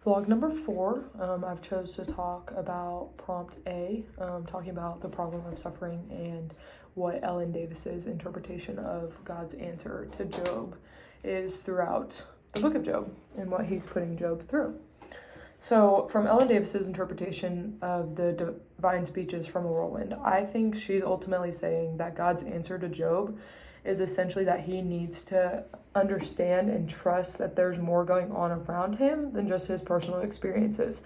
Vlog number 4, I've chose to talk about prompt A, talking about the problem of suffering and what Ellen Davis's interpretation of God's answer to Job is throughout the book of Job and what he's putting Job through. So from Ellen Davis's interpretation of the divine speeches from a whirlwind, I think she's ultimately saying that God's answer to Job is essentially that he needs to understand and trust that there's more going on around him than just his personal experiences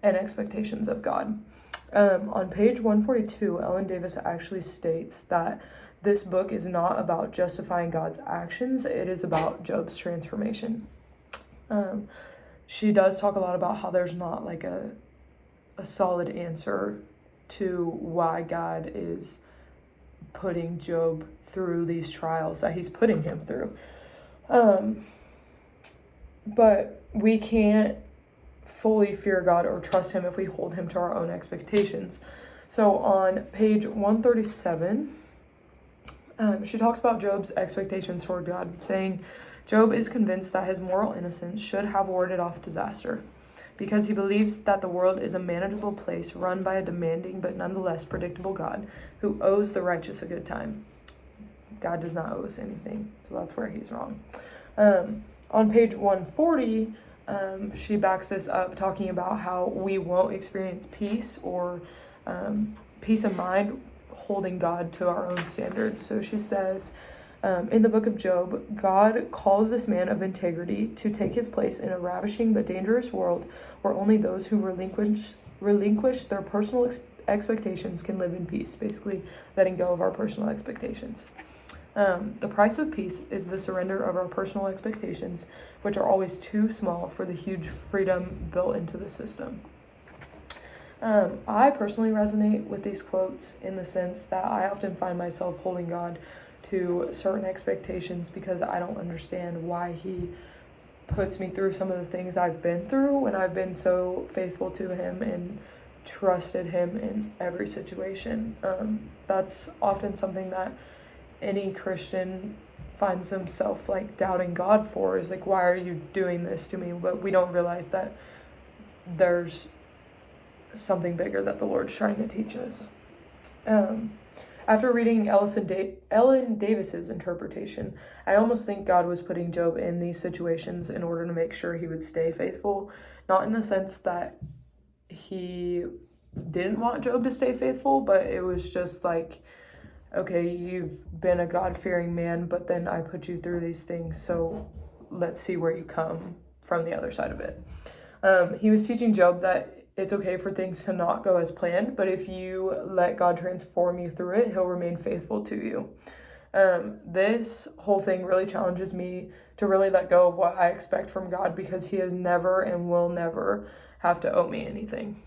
and expectations of God. On page 142, Ellen Davis actually states that this book is not about justifying God's actions, it is about Job's transformation. She does talk a lot about how there's not like a solid answer to why God is putting Job through these trials that he's putting him through. But we can't fully fear God or trust him if we hold him to our own expectations. So on page 137, she talks about Job's expectations toward God, saying, Job is convinced that his moral innocence should have warded off disaster, because he believes that the world is a manageable place run by a demanding but nonetheless predictable God who owes the righteous a good time. God does not owe us anything, so that's where he's wrong. On page 140, she backs this up, talking about how we won't experience peace or peace of mind holding God to our own standards. So she says, in the book of Job, God calls this man of integrity to take his place in a ravishing but dangerous world where only those who relinquish their personal expectations can live in peace, basically letting go of our personal expectations. The price of peace is the surrender of our personal expectations, which are always too small for the huge freedom built into the system. I personally resonate with these quotes in the sense that I often find myself holding God to certain expectations because I don't understand why he puts me through some of the things I've been through when I've been so faithful to him and trusted him in every situation. That's often something that any Christian finds themselves like doubting God for, is like, why are you doing this to me? But we don't realize that there's something bigger that the Lord's trying to teach us. After reading Ellen Davis's interpretation, I almost think God was putting Job in these situations in order to make sure he would stay faithful, not in the sense that he didn't want Job to stay faithful, but it was just like, okay, you've been a God-fearing man, but then I put you through these things, so let's see where you come from the other side of it. He was teaching Job that it's okay for things to not go as planned, but if you let God transform you through it, he'll remain faithful to you. This whole thing really challenges me to really let go of what I expect from God, because he has never and will never have to owe me anything.